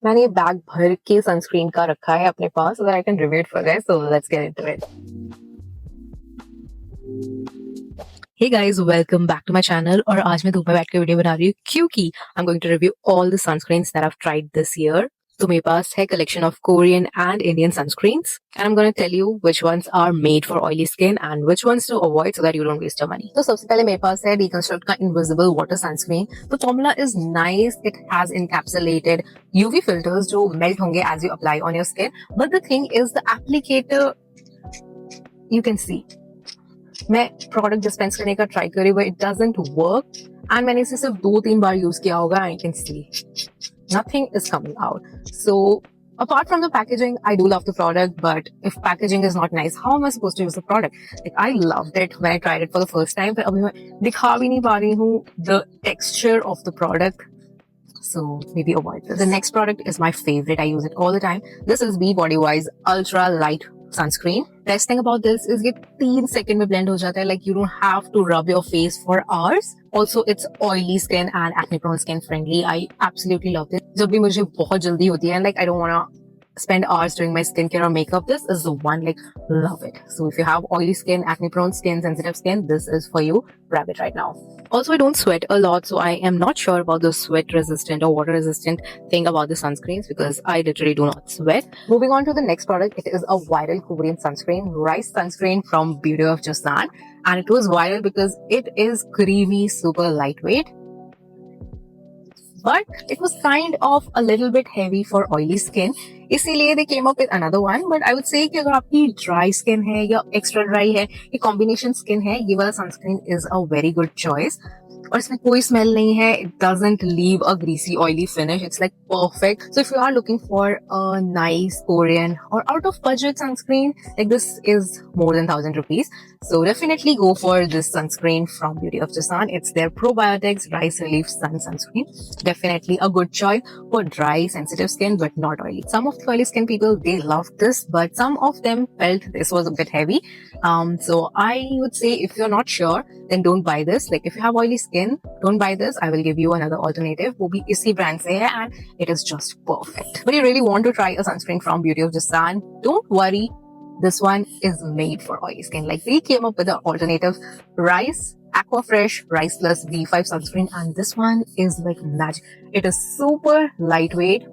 मैंने ये बैग भर के सनस्क्रीन का रखा है अपने पास so that I can review it for guys. So let's get into it. Hey guys, welcome back to my channel. और आज मैं धूप में बैठ के वीडियो बना रही हूँ क्योंकि I'm going to review all the sunscreens that I've tried this year. तो मेरे पास है collection of Korean and Indian sunscreens, and I'm going to tell you which ones are made for oily skin and which ones to avoid so that you don't waste your money. तो सबसे पहले मेरे पास है Deconstruct का Invisible Water Sunscreen. तो formula is nice. It has encapsulated UV filters जो melt होंगे as you apply on your skin. But the thing is the applicator, you can see. मैं प्रोडक्ट डिस्पेंस करने का ट्राई करी but it doesn't work and मैंने इसे सिर्फ 2-3 बार use किया होगा. I can see nothing is coming out. So apart from the packaging, I do love the product, but if packaging is not nice, how am I supposed to use the product? Like I loved it when I tried it for the first time, but अभी मैं दिखा भी नहीं पा रही हूँ the texture of the product. So maybe avoid this. The next product is my favorite. I use it all the time. This is Be Body Wise Ultra Light Sunscreen. Best thing about this is ये 3 second में blend हो जाता है. Like you don't have to rub your face for hours. Also, it's oily skin and acne prone skin friendly. I absolutely love this. जब भी मुझे बहुत जल्दी होती है and like I don't wanna spend hours doing my skincare or makeup, this is the one. Like, love it. So if you have oily skin, acne prone skin, sensitive skin, this is for you. Grab it right now. Also, I don't sweat a lot, so I am not sure about the sweat resistant or water resistant thing about the sunscreens because I literally do not sweat. Moving on to the next product, it is a viral Korean sunscreen, rice sunscreen from Beauty of Joseon, and it was viral because it is creamy, super lightweight. But it was kind of a little bit heavy for oily skin. इसीलिए they came up with another one. But I would say कि अगर आपकी dry skin है या extra dry है, ये combination skin है, ये वाला sunscreen is a very good choice. और इसमें कोई smell नहीं है. It doesn't leave a greasy, oily finish. It's like perfect. So if you are looking for a nice Korean or out of budget sunscreen, like this is more than 1,000 rupees. So definitely go for this sunscreen from Beauty of Joseon. It's their probiotics rice relief sun sunscreen. Definitely a good choice for dry, sensitive skin, but not oily. Some of the oily skin people, they loved this, but some of them felt this was a bit heavy. So I would say if you're not sure, then don't buy this. Like if you have oily skin, don't buy this. I will give you another alternative. वो भी इसी brand से है and it is just perfect. But you really want to try a sunscreen from Beauty of Joseon, don't worry. This one is made for oily skin. Like they came up with an alternative rice Aquafresh Rice Plus V5 sunscreen and this one is like magic. It is super lightweight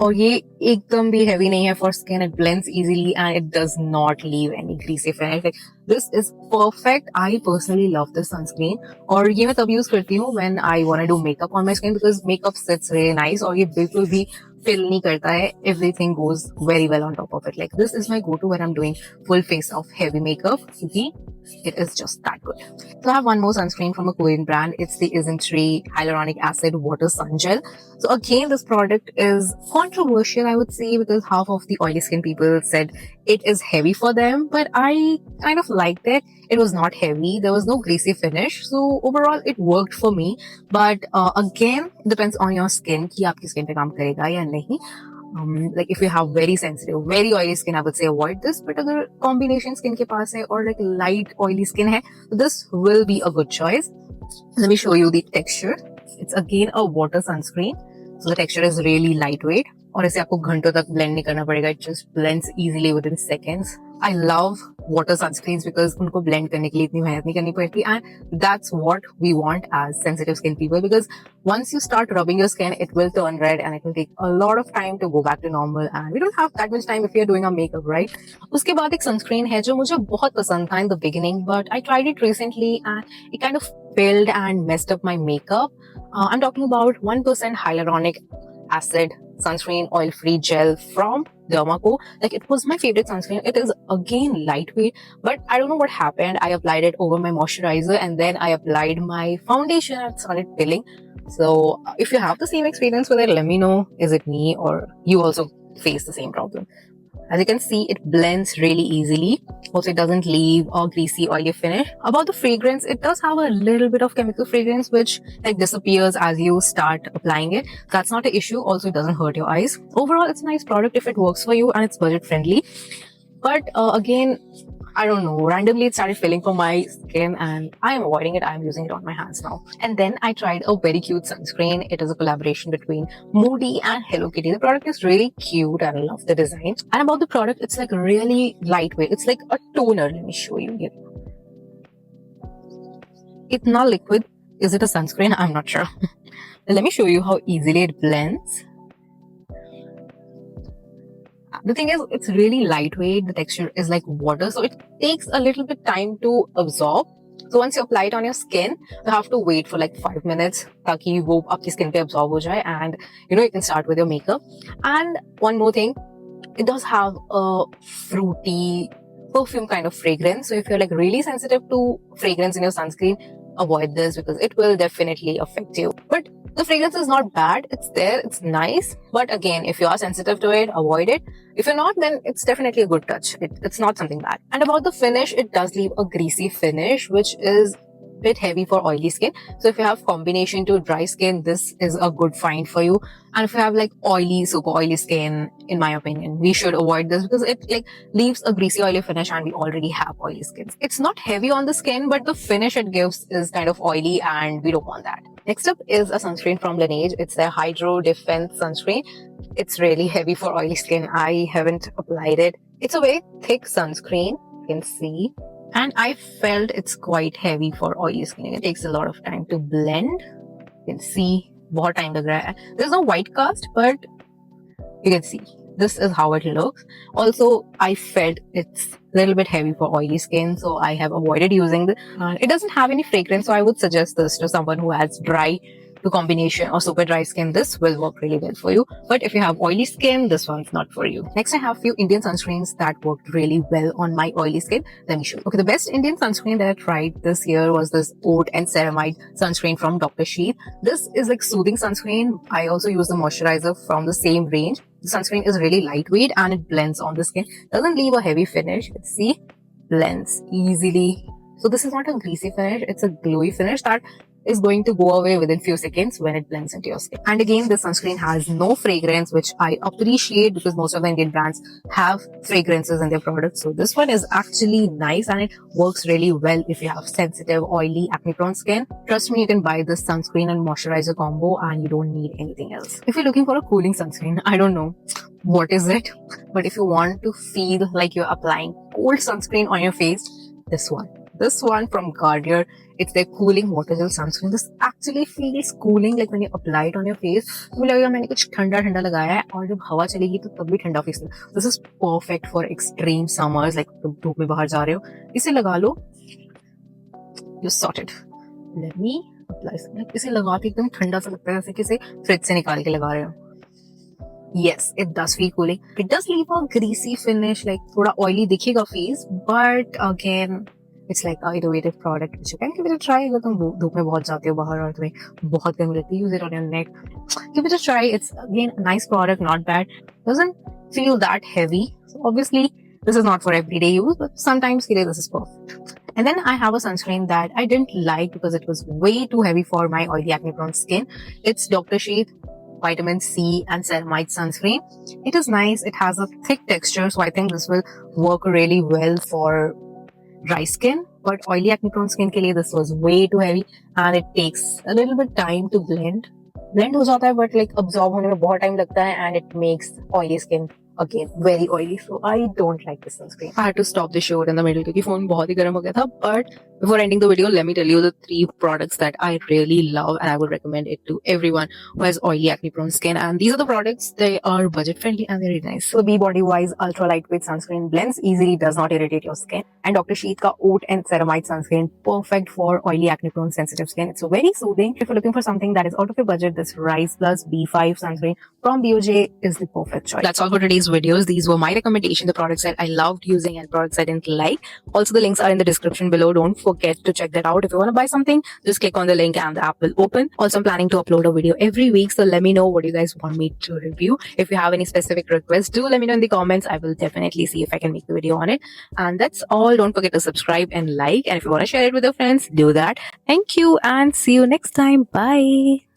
और ये एकदम भी heavy नहीं है for skin. It blends easily and it does not leave any greasy finish. Like this is perfect. I personally love this sunscreen और ये मैं तब use करती हूँ when I want to do makeup on my skin because makeup sits really nice और ये बिल्कुल भी fill नहीं करता है. Everything goes very well on top of it. Like this is my go-to when I'm doing full face of heavy makeup. क्योंकि it is just that good. So I have one more sunscreen from a Korean brand. It's the Isn't3 Hyaluronic Acid Water Sun Gel. So again, this product is controversial, I would say, because half of the oily skin people said it is heavy for them, but I kind of liked it. It was not heavy. There was no greasy finish. So overall, it worked for me. But again, depends on your skin कि आपकी skin पे काम करेगा या नहीं. Like if you have very sensitive, very oily skin, I would say avoid this. But अगर combination skin के पास है or like light oily skin है, this will be a good choice. Let me show you the texture. It's again a water sunscreen. So the texture is really lightweight. और इसे आपको घंटों तक blend नहीं करना पड़ेगा. It just blends easily within seconds. I love water sunscreens because उनको blend करने के लिए इतनी मेहनत नहीं करनी पड़ती and that's what we want as sensitive skin people because once you start rubbing your skin, it will turn red and it will take a lot of time to go back to normal and we don't have that much time if you're doing our makeup, right? उसके बाद एक sunscreen है जो मुझे बहुत पसंद था in the beginning but I tried it recently and it kind of failed and messed up my makeup. I'm talking about 1% Hyaluronic Acid Sunscreen Oil Free Gel from Dermaco. Like it was my favorite sunscreen. It is again lightweight, but I don't know what happened. I applied it over my moisturizer and then I applied my foundation and it started peeling. So if you have the same experience with it, let me know. Is it me or you also face the same problem? As you can see, it blends really easily. Also, it doesn't leave a greasy, oily finish. About the fragrance, it does have a little bit of chemical fragrance, which like disappears as you start applying it. That's not an issue. Also, it doesn't hurt your eyes. Overall, it's a nice product if it works for you and it's budget friendly. But again, I don't know, randomly it started feeling for my skin and I am avoiding it. I'm using it on my hands now. And then I tried a very cute sunscreen. It is a collaboration between Moody and Hello Kitty. The product is really cute and I love the design. And about the product, it's like really lightweight. It's like a toner. Let me show you here. It's not liquid. Is it a sunscreen? I'm not sure. Let me show you how easily it blends. The thing is, it's really lightweight. The texture is like water, so it takes a little bit time to absorb. So once you apply it on your skin, you have to wait for like 5 minutes ताकि वो आपकी skin पे absorb हो जाए, and you can start with your makeup. And one more thing, it does have a fruity perfume kind of fragrance. So if you're like really sensitive to fragrance in your sunscreen, avoid this because it will definitely affect you. But the fragrance is not bad. It's there. It's nice. But again, if you are sensitive to it, avoid it. If you're not, then it's definitely a good touch. It's not something bad. And about the finish, it does leave a greasy finish, which is bit heavy for oily skin. So if you have combination to dry skin, this is a good find for you. And if you have like oily, super oily skin, in my opinion, we should avoid this because it like leaves a greasy oily finish and we already have oily skin. It's not heavy on the skin, but the finish it gives is kind of oily and we don't want that. Next up is a sunscreen from Laneige. It's their Hydro Defense sunscreen. It's really heavy for oily skin. I haven't applied it. It's a very thick sunscreen, you can see. And I felt it's quite heavy for oily skin. It takes a lot of time to blend. You can see बहुत time लग रहा है. There's no white cast, but you can see this is how it looks. Also, I felt it's a little bit heavy for oily skin, so I have avoided using this. It doesn't have any fragrance, so I would suggest this to someone who has dry to combination or super dry skin. This will work really well for you. But if you have oily skin, this one's not for you. Next, I have a few Indian sunscreens that worked really well on my oily skin. Let me show you. Okay, the best Indian sunscreen that I tried this year was this oat and ceramide sunscreen from Dr. Sheet. This is like soothing sunscreen. I also use the moisturizer from the same range. The sunscreen is really lightweight and it blends on the skin. Doesn't leave a heavy finish. Let's see, blends easily. So this is not a greasy finish. It's a glowy finish that is going to go away within few seconds when it blends into your skin. And again, this sunscreen has no fragrance, which I appreciate because most of the Indian brands have fragrances in their products. So this one is actually nice and it works really well if you have sensitive, oily, acne-prone skin. Trust me, you can buy this sunscreen and moisturizer combo and you don't need anything else. If you're looking for a cooling sunscreen, I don't know what is it, but if you want to feel like you're applying cold sunscreen on your face, this one from Garnier, it's their cooling water gel sunscreen. This actually feels cooling, like when you apply it on your face, तो लगेगा मैंने कुछ ठंडा ठंडा लगाया है और जब हवा चलेगी तो तब भी ठंडा फेस लगेगा. This is perfect for extreme summers, like धूप में बाहर जा रहे हो, इसे लगा लो, you sorted. Let me apply some. इसे लगा के एकदम ठंडा सा लगता है जैसे किसी फ्रिज से निकाल के लगा रहे हो. Yes, it does feel cooling. It does leave a greasy finish, like थोड़ा oily दिखेगा face, but again, it's like a innovative product which you can give it a try. अगर तुम धूप में बहुत जाते हो बाहर और तुम्हें बहुत गर्मी लगती है, use it on your neck. Give it a try. It's again a nice product, not bad. Doesn't feel that heavy. So obviously, this is not for everyday use, but sometimes this is perfect. And then I have a sunscreen that I didn't like because it was way too heavy for my oily acne-prone skin. It's Dr. Sheet Vitamin C and Ceramide sunscreen. It is nice. It has a thick texture, so I think this will work really well for dry skin, but oily acne prone skin के लिए this was way too heavy and it takes a little bit time to blend हो जाता है, but like absorb होने में बहुत time लगता है and it makes oily skin again very oily, so I don't like this sunscreen. I had to stop the shoot in the middle क्योंकि phone बहुत ही गर्म हो गया था. But before ending the video, let me tell you the 3 products that I really love and I would recommend it to everyone who has oily acne prone skin. And these are the products. They are budget friendly and very nice. So Be Body Wise Ultra Lightweight Sunscreen blends easily, does not irritate your skin. And Dr. Sheet ka Oat and Ceramide Sunscreen, perfect for oily acne prone sensitive skin. It's very soothing. If you're looking for something that is out of your budget, this Rise Plus B5 sunscreen from BOJ is the perfect choice. That's all for today's videos. These were my recommendation, the products that I loved using and products I didn't like. Also, the links are in the description below. Don't forget to check that out. If you want to buy something, just click on the link and the app will open. Also, I'm planning to upload a video every week, so let me know what you guys want me to review. If you have any specific requests, do let me know in the comments. I will definitely see if I can make the video on it. And that's all. Don't forget to subscribe and like. And if you want to share it with your friends, do that. Thank you and see you next time. Bye.